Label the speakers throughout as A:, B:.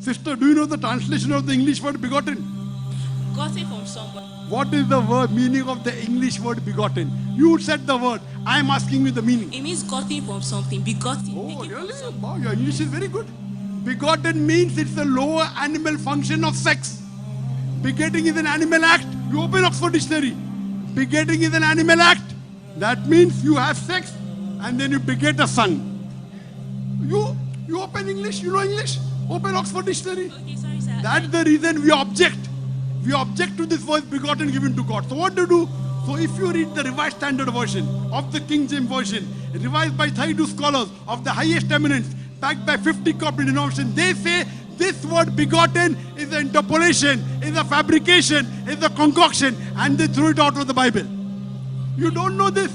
A: Sister, do you know the translation of the English word begotten?
B: Got it from somebody.
A: What is the word meaning of the English word begotten? You said the word. I am asking you the meaning.
B: It means gotten from something. Begotten.
A: Oh,
B: taken from
A: really?
B: something.
A: Wow, your English is very good. Begotten means it's the lower animal function of sex. Begetting is an animal act. You open Oxford Dictionary. Begetting is an animal act. That means you have sex and then you beget a son. You open English, you know English? Open Oxford Dictionary.
B: Okay, sorry, sir.
A: That's the reason we object. We object to this word begotten given to God. So what to do? So if you read the Revised Standard Version of the King James Version, revised by 32 scholars of the highest eminence, backed by 50 corporate denominations, they say this word begotten is an interpolation, is a fabrication, is a concoction, and they threw it out of the Bible. You don't know this.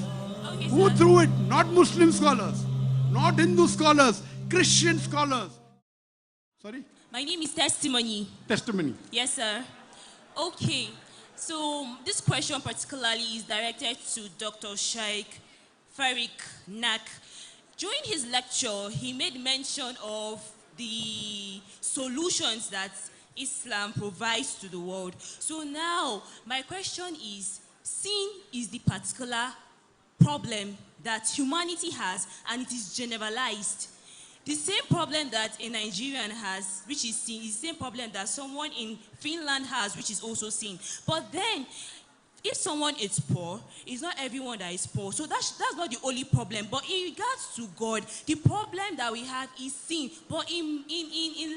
B: Okay,
A: Who
B: sir.
A: threw it? Not Muslim scholars, not Hindu scholars, Christian scholars. Sorry?
B: My name is Testimony.
A: Testimony.
B: Yes, sir. Okay. So this question particularly is directed to Dr. Sheikh Farik Naik. During his lecture, he made mention of the solutions that Islam provides to the world. So now, my question is, sin is the particular problem that humanity has, and it is generalized. The same problem that a Nigerian has, which is sin, is the same problem that someone in Finland has, which is also sin. But then, if someone is poor, it's not everyone that is poor. So that's not the only problem. But in regards to God, the problem that we have is sin. But in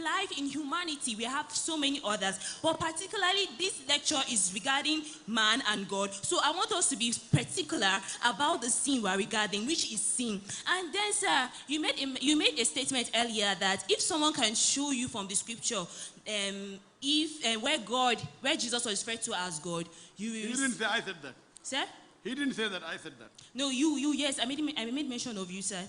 B: life, in humanity, we have so many others. But particularly, this lecture is regarding man and God. So I want us to be particular about the sin we're regarding, which is sin. And then, sir, you made a statement earlier that if someone can show you from the scripture, where Jesus was referred to as God, you will.
A: He didn't say I said that.
B: Sir?
A: He didn't say that, I said that.
B: No, yes, I made mention of you, sir.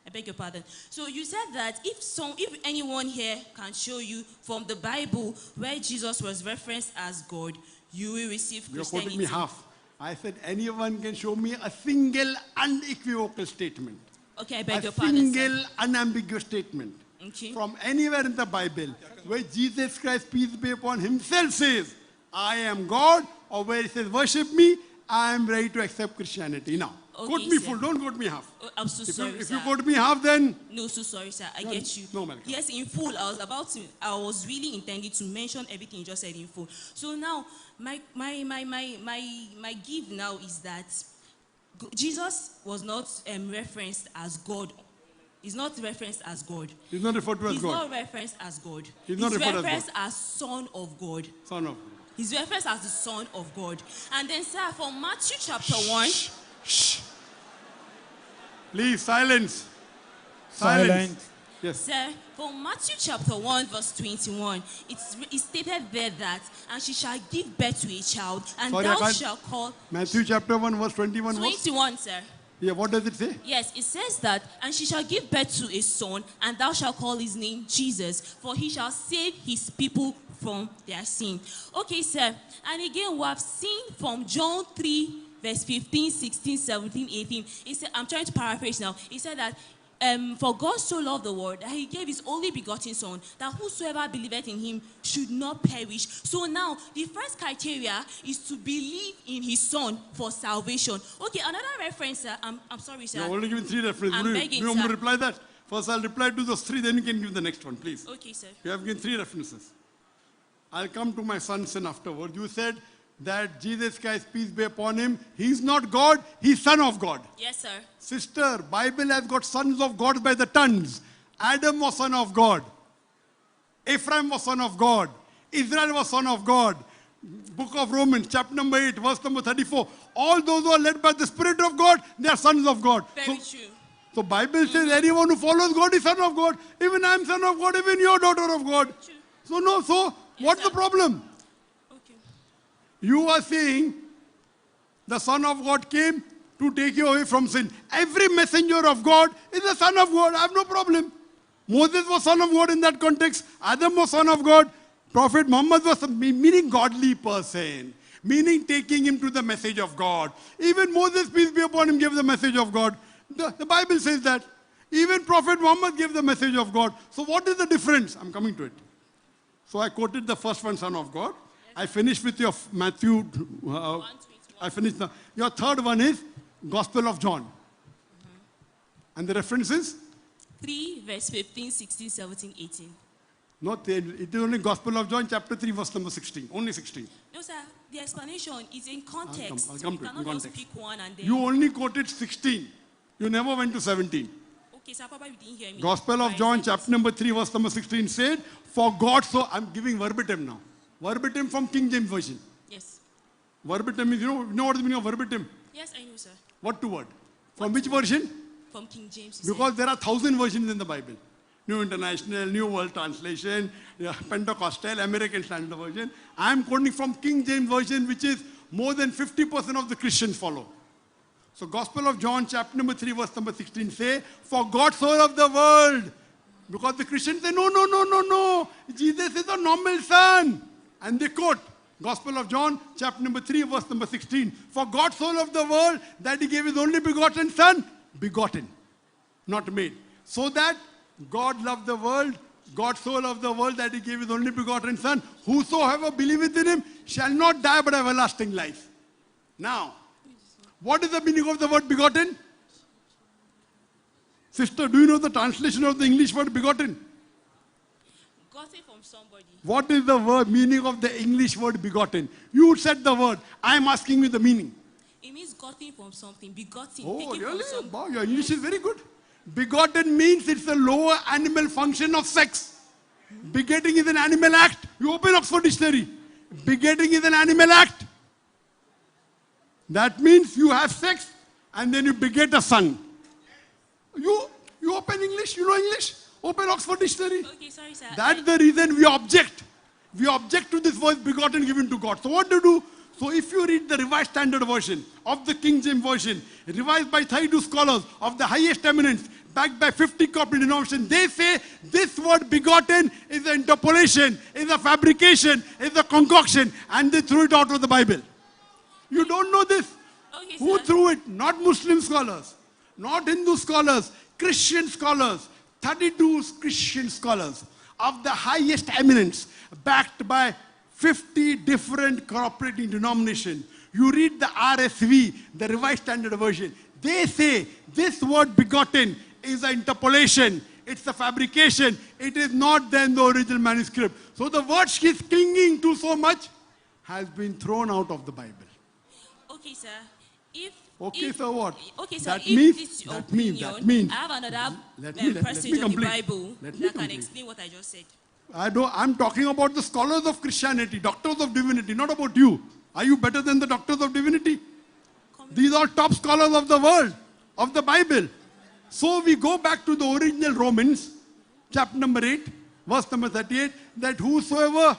B: I beg your pardon. So you said that if anyone here can show you from the Bible where Jesus was referenced as God, you will receive
A: You're
B: Christianity.
A: quoting me half. I said anyone can show me a single unequivocal statement.
B: Okay, I beg
A: A
B: your pardon, sir.
A: single unambiguous statement.
B: Okay.
A: From anywhere in the Bible where Jesus Christ, peace be upon himself, says, I am God, or where he says, worship me, I am ready to accept Christianity. Now,
B: Okay,
A: quote me
B: sir.
A: full, don't quote me half.
B: Oh, I'm so sorry,
A: If
B: sir.
A: you quote me half, then
B: No, so sorry, sir. I get you.
A: no, Malcolm.
B: Yes, in full. I was really intending to mention everything you just said in full. So now, my give now is that Jesus was not referenced as God. He's not referenced as God.
A: he's not referred to as
B: He's
A: God.
B: not referenced as God.
A: He's not referred as
B: referenced as Son of God.
A: Son of God.
B: He's referenced as the Son of God. And then, sir, from Matthew chapter 1.
A: Shh. Please, silence.
C: Silent.
A: Yes.
B: Sir, from Matthew chapter 1, verse 21, it's stated there that, and she shall give birth to a child, and
A: Sorry, I
B: thou
A: can't-
B: shalt call.
A: Matthew chapter 1, verse 21. What?
B: 21, sir.
A: Yeah, what does it say?
B: Yes, it says that, and she shall give birth to a son, and thou shalt call his name Jesus, for he shall save his people from their sin. Okay, sir. And again, we have seen from John 3, verse 15, 16, 17, 18. He said, I'm trying to paraphrase now. He said that, for God so loved the world that he gave his only begotten son, that whosoever believeth in him should not perish. So now, the first criteria is to believe in his son for salvation. Okay, another reference, sir. I'm sorry, sir.
A: You're only given 3 references.
B: I'm begging,
A: you want me to
B: sir.
A: reply that? First, I'll reply to those 3, then you can give the next one, please.
B: Okay, sir.
A: You have given 3 references. I'll come to my son's sin afterward. You said that Jesus Christ, peace be upon him, he's not God, he's Son of God.
B: Yes, sir.
A: Sister, Bible has got sons of God by the tons. Adam was son of God. Ephraim was son of God. Israel was son of God. Book of Romans, chapter number 8, verse number 34. All those who are led by the Spirit of God, they are sons of God.
B: Very true.
A: So Bible says anyone who follows God is son of God. Even I am son of God, even you are daughter of God.
B: True.
A: So what's
B: sir.
A: the problem?
B: Okay.
A: You are saying the Son of God came to take you away from sin. Every messenger of God is the Son of God. I have no problem. Moses was Son of God in that context. Adam was Son of God. Prophet Muhammad was meaning godly person. Meaning taking him to the message of God. Even Moses, peace be upon him, gave the message of God. The Bible says that. Even Prophet Muhammad gave the message of God. So what is the difference? I'm coming to it. So I quoted the first one, Son of God. I finished with your Matthew. I finished your third one is Gospel of John. And the reference is?
B: 3, verse 15, 16, 17, 18.
A: Not it is only Gospel of John, chapter 3, verse number 16. Only 16.
B: No, sir. The explanation is in context.
A: I'll come to
B: You
A: it,
B: cannot
A: context.
B: just pick one and then...
A: You only quoted 16. You never went to 17.
B: Okay, sir. Probably you didn't hear me.
A: Gospel of John, chapter number 3, verse number 16 said, for God so... I'm giving verbatim now. Verbatim from King James Version.
B: Yes.
A: Verbatim is, you know what is the meaning of verbatim?
B: Yes, I know, sir.
A: What to word? From which version?
B: From King James. You
A: Because there are 1,000 versions in the Bible. New International, New World Translation, Pentecostal, American Standard Version. I am quoting from King James Version, which is more than 50% of the Christians follow. So Gospel of John, chapter number 3, verse number 16 say, for God so loved the world. Because the Christians say, no. Jesus is a normal son. And they quote Gospel of John, chapter number 3, verse number 16. For God so loved the world that he gave his only begotten son, begotten, not made. So that God loved the world, God so loved the world that he gave his only begotten son. Whosoever believeth in him shall not die but have everlasting life. Now, what is the meaning of the word begotten? Sister, do you know the translation of the English word begotten?
B: Got it from somebody.
A: What is the word meaning of the English word begotten? You said the word. I am asking you the meaning.
B: It means gotten from something. Begotten.
A: Oh,
B: taken
A: really?
B: from something.
A: Wow, your English is very good. Begotten means it's a lower animal function of sex. Begetting is an animal act. You open Oxford Dictionary. Begetting is an animal act. That means you have sex and then you beget a son. You open English, you know English? Open Oxford Dictionary.
B: Okay, sorry, sir.
A: That's the reason we object. We object to this word begotten given to God. So what to do? So if you read the Revised Standard Version of the King James Version, revised by 32 scholars of the highest eminence, backed by 50 corporate denominations, they say this word begotten is an interpolation, is a fabrication, is a concoction, and they threw it out of the Bible. You don't know this.
B: Okay,
A: Who
B: sir.
A: threw it? Not Muslim scholars, not Hindu scholars, Christian scholars, 32 Christian scholars of the highest eminence, backed by 50 different cooperating denominations. You read the RSV, the Revised Standard Version. They say this word begotten is an interpolation. It's a fabrication. It is not then the original manuscript. So the word she is clinging to so much has been thrown out of the Bible.
B: Okay, sir.
A: Okay, so what?
B: Okay, sir.
A: That
B: If
A: means-
B: this is your
A: that means-
B: opinion,
A: that means-
B: I have another
A: Let me
B: passage of the
A: complete.
B: Bible
A: Let me
B: that can
A: complete.
B: explain what I just said.
A: I'm talking about the scholars of Christianity, doctors of divinity, not about you. Are you better than the doctors of divinity? These are top scholars of the world, of the Bible. So we go back to the original Romans, chapter number 8, verse number 38, that whosoever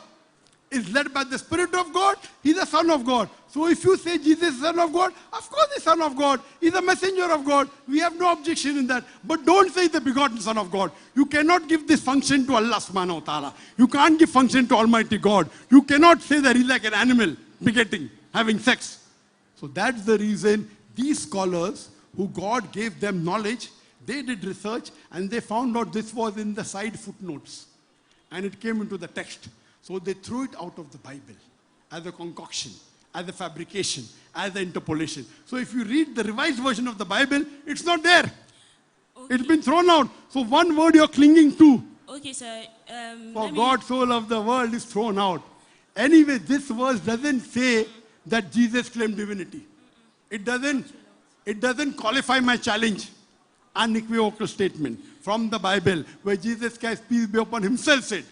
A: is led by the Spirit of God, he's a son of God. So if you say Jesus is son of God, of course he's son of God. He's a messenger of God. We have no objection in that. But don't say the begotten son of God. You cannot give this function to Allah subhanahu wa ta'ala. You can't give function to Almighty God. You cannot say that he's like an animal, begetting, having sex. So that's the reason these scholars, who God gave them knowledge, they did research and they found out this was in the side footnotes. And it came into the text. So they threw it out of the Bible as a concoction, as a fabrication, as an interpolation. So if you read the revised version of the Bible, it's not there.
B: Okay.
A: It's been thrown out. So one word you're clinging to,
B: Okay, sir.
A: for God so loved the world, is thrown out. Anyway, this verse doesn't say that Jesus claimed divinity. It doesn't qualify my challenge. Unequivocal statement from the Bible where Jesus Christ, peace be upon himself, said,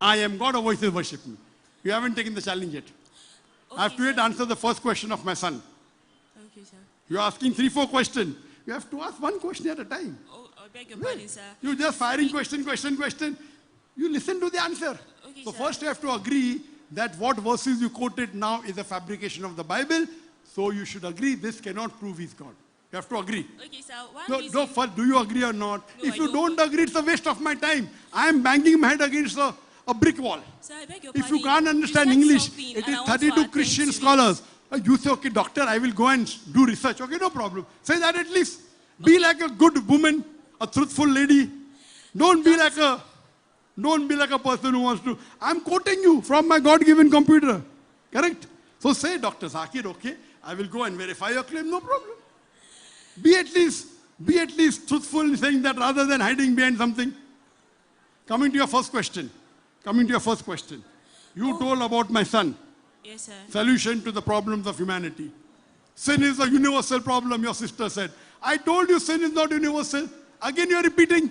A: I am God, or voices worship me. You haven't taken the challenge yet. I have to yet answer the first question of my son.
B: Okay, sir.
A: You're asking 3-4 questions. You have to ask one question at a time.
B: Oh, I beg your pardon, sir.
A: You're just firing question. You listen to the answer.
B: Okay,
A: So
B: sir.
A: first you have to agree that what verses you quoted now is a fabrication of the Bible. So you should agree this cannot prove he's God. You have to agree.
B: Okay, sir. One reason...
A: No, first, do you agree or not?
B: No,
A: If
B: I
A: you
B: don't.
A: don't agree, it's a waste of my time. I am banging my head against a brick wall.
B: Sir, I beg your
A: If you
B: pardon.
A: can't understand
B: said
A: English,
B: something
A: it
B: and
A: is
B: I want to
A: 32
B: attend
A: Christian
B: to it.
A: scholars. You say, okay, doctor, I will go and do research. Okay, no problem. Say that at least. Be like a good woman, a truthful lady. Don't be like a Don't be like a person who wants to. I'm quoting you from my God-given computer. Correct? So say, Dr. Zakir, okay, I will go and verify your claim, no problem. Be at least truthful in saying that rather than hiding behind something. Coming to your first question. You told about my son.
B: Yes, sir.
A: Solution to the problems of humanity. Sin is a universal problem, your sister said. I told you sin is not universal. Again, you are repeating.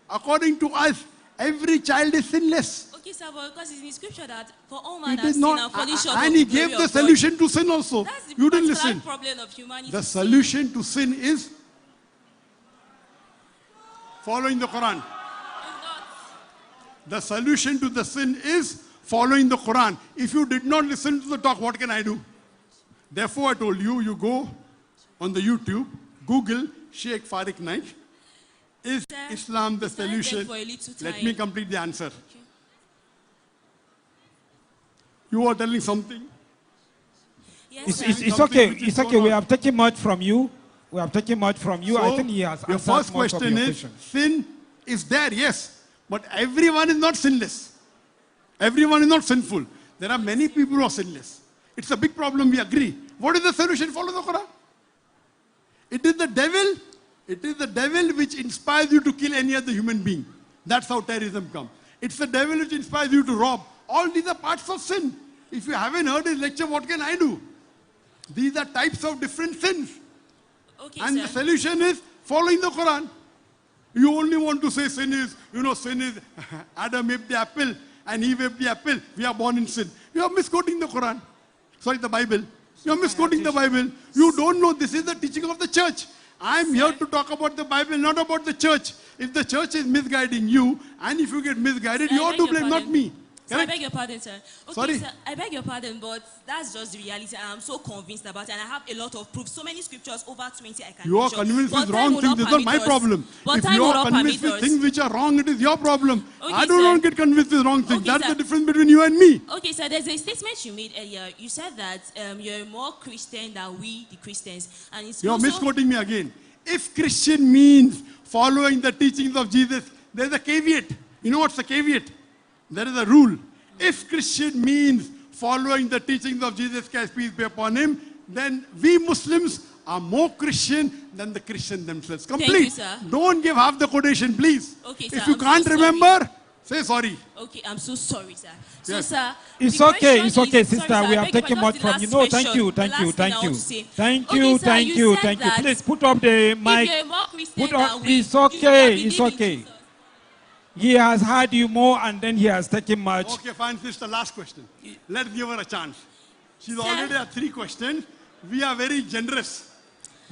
A: According to us, every child is sinless.
B: Okay, sir, but because it's in scripture that for all man
A: It
B: has
A: is
B: sinned
A: not,
B: and fallen short
A: and
B: of
A: he
B: the glory
A: gave the
B: of God.
A: solution to sin also.
B: That's the
A: You didn't
B: particular
A: listen.
B: problem of humanity.
A: The solution to sin is following the Quran. The solution to the sin is following the Quran. If you did not listen to the talk, what can I do? Therefore, I told you, you go on the YouTube, Google Sheikh Farik Naik. Is
B: Sir,
A: Islam the
B: it's not
A: solution?
B: there for a little
A: Let
B: time.
A: me complete the answer.
B: Okay.
A: You are telling something.
B: Yes, sir.
C: It's okay. It's okay. We have taken much from you. I
A: So,
C: think he has
A: your
C: answered
A: first
C: most of
A: question
C: your
A: is,
C: questions.
A: sin is there, yes. But everyone is not sinless. Everyone is not sinful. There are many people who are sinless. It's a big problem, we agree. What is the solution? Follow the Quran. It is the devil which inspires you to kill any other human being. That's how terrorism comes. It's the devil which inspires you to rob. All these are parts of sin. If you haven't heard his lecture, what can I do? These are types of different sins.
B: Okay,
A: And
B: sir.
A: the solution is following the Quran. You only want to say sin is Adam ate the apple and Eve ate the apple. We are born in sin. You are misquoting the Quran. Sorry, the Bible. You are misquoting the Bible. You don't know this is the teaching of the church. I am here to talk about the Bible, not about the church. If the church is misguiding you, and if you get misguided,
B: Sir,
A: you
B: I
A: are
B: beg
A: to
B: your
A: blame, not
B: pardon.
A: me.
B: So I
A: Correct?
B: beg your pardon, sir. Okay,
A: Sorry?
B: sir, I beg your pardon, but that's just the reality. And I'm so convinced about it. And I have a lot of proof. So many scriptures, over 20 I can
A: You are
B: mention.
A: convinced
B: But
A: with
B: time
A: wrong
B: will
A: things. This is not
B: permit
A: my
B: us.
A: problem.
B: But
A: If
B: time
A: you
B: will
A: are
B: not
A: convinced
B: permit
A: with
B: us.
A: things which are wrong, it is your problem.
B: Okay,
A: I don't
B: sir.
A: want to get convinced with wrong things.
B: Okay,
A: That's
B: sir.
A: the difference between you and me.
B: Okay, sir, there's a statement you made earlier. You said that you're more Christian than we, the Christians. And it's
A: You are
B: also...
A: misquoting me again. If Christian means following the teachings of Jesus, there's a caveat. You know what's the caveat? There is a rule. If Christian means following the teachings of Jesus Christ, peace be upon him, then we Muslims are more Christian than the Christian themselves. Complete.
B: you, sir.
A: Don't give half the quotation, please.
B: Okay,
A: if
B: sir,
A: you
B: I'm so
A: can't
B: sorry.
A: remember, say sorry.
B: Okay, I'm so sorry, sir. So,
A: Yes.
B: sir,
C: It's
B: the
C: okay,
B: question
C: it's okay,
B: is-
C: sister.
B: sorry, sir,
C: We
B: I
C: have
B: beg your
C: taken
B: pardon,
C: much
B: the
C: from
B: last
C: you. No, thank
B: question,
C: you,
B: the
C: thank
B: last
C: you,
B: thing I
C: thank
B: want
C: you.
B: to say.
C: Thank
B: Okay,
C: you,
B: sir,
C: thank
B: you
C: you,
B: said
C: thank you.
B: that
C: Please put up the
B: if
C: mic.
B: you're more Christian
C: Put up,
B: than we,
C: it's
B: you
C: okay,
B: believe
C: it's
B: in
C: okay.
B: Jesus.
C: He has heard you more and then he has taken much.
A: Okay, fine, sister, last question. Let's give her a chance. She's
B: Sir?
A: already had 3 questions. We are very generous.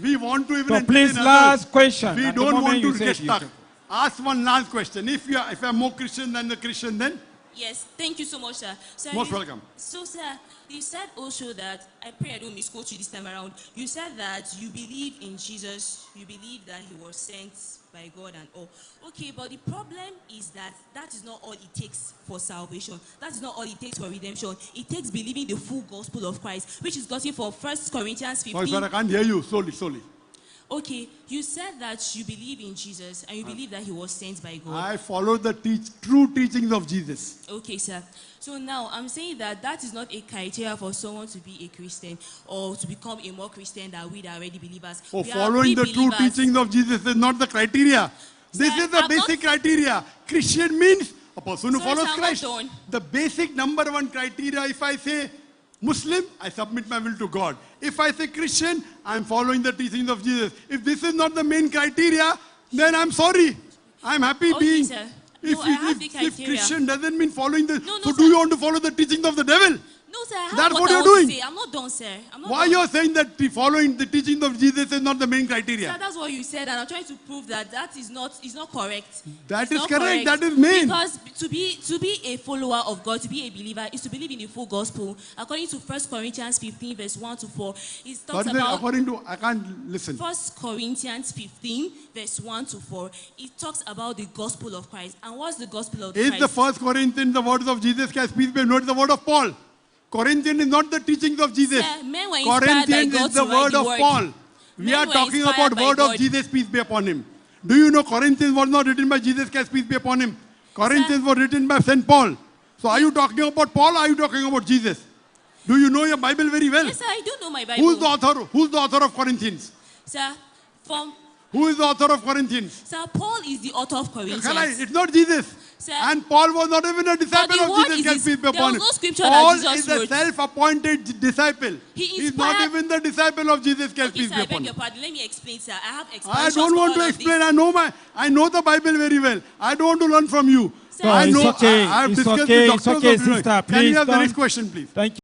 A: We want to even
C: So
A: entertain
C: please,
A: others.
C: last question.
A: We
C: At the
A: don't
C: moment
A: want
C: you
A: to
C: said
A: get
C: you
A: stuck.
C: should.
A: Ask one last question. If I'm more Christian than the Christian, then
B: Yes, thank you so much, sir. Sir,
A: Most welcome.
B: So, sir, you said also that, I pray I don't misquote you this time around, you said that you believe in Jesus, you believe that he was sent by God and all. Okay, but the problem is that that is not all it takes for salvation. That is not all it takes for redemption. It takes believing the full gospel of Christ, which is gotten for 1 Corinthians 15.
A: sorry, sir, I can't hear you. Slowly.
B: Okay, you said that you believe in Jesus and you believe that he was sent by God.
A: I follow the true teachings of Jesus.
B: Okay, sir. So now I'm saying that that is not a criteria for someone to be a Christian or to become a more Christian than we that are already believers.
A: For
B: We are
A: following the true
B: believers.
A: teachings of Jesus is not the criteria. This
B: Sir,
A: is the
B: I'm
A: basic
B: not-
A: criteria. Christian means a person who
B: Sorry,
A: follows
B: sir, I'm
A: Christ.
B: not done.
A: The basic number 1 criteria, if I say Muslim, I submit my will to God. If I say Christian, I'm following the teachings of Jesus. If this is not the main criteria, then I'm sorry. I'm happy
B: Okay,
A: being.
B: sir.
A: If,
B: No, I have the
A: if
B: criteria.
A: Christian doesn't mean following the.
B: No,
A: so
B: sir.
A: do you want to follow the teachings of the devil?
B: No, sir, I have
A: That's what
B: I
A: you're
B: want to
A: doing.
B: say. I'm not done, sir. I'm not
A: Why
B: done.
A: you're saying that following the teachings of Jesus is not the main criteria?
B: Sir, that's what you said, and I'm trying to prove that that is not correct.
A: That
B: It's
A: is
B: not
A: correct. That is main.
B: Because to be a follower of God, to be a believer, is to believe in the full gospel. According to 1 Corinthians 15, verse 1 to 4, it talks
A: What is it
B: about
A: according to, I can't listen.
B: 1 Corinthians 15, verse 1 to 4. It talks about the gospel of Christ. And what's the gospel of
A: Is
B: Christ?
A: the 1 Corinthians the words of Jesus Christ, peace be, not the word of Paul? Corinthians is not the teachings of Jesus.
B: Sir, men were inspired by
A: Corinthians
B: God
A: is the
B: to write
A: word
B: the
A: of
B: word.
A: Paul. We
B: Men
A: are
B: were
A: talking
B: inspired
A: about
B: by
A: word of
B: God.
A: Jesus, peace be upon him. Do you know Corinthians was not written by Jesus Christ, peace be upon him? Corinthians was written by St. Paul. So are you talking about Paul or are you talking about Jesus? Do you know your Bible very well?
B: Yes, sir, I do know my Bible.
A: Who's the author of Corinthians?
B: Sir,
A: Who is the author of Corinthians?
B: Sir, Paul is the author of Corinthians.
A: It's not Jesus.
B: Sir,
A: and Paul was not even a disciple of Jesus.
B: There was no scripture that
A: Paul
B: Jesus
A: is a
B: wrote.
A: self-appointed disciple. He's not even the disciple of Jesus.
B: Okay, sir, I beg your pardon. Let me explain, sir. I have explanations.
A: I don't want to explain. I know the Bible very well. I don't want to learn from you.
B: Sir,
A: I know.
C: It's okay.
A: I have
C: It's
A: discussed
C: okay.
A: with
C: It's
A: doctors
C: okay,
A: of Illinois.
C: sister.
A: Can we
C: Please
A: have the
C: don't.
A: next question, please?
C: Thank you.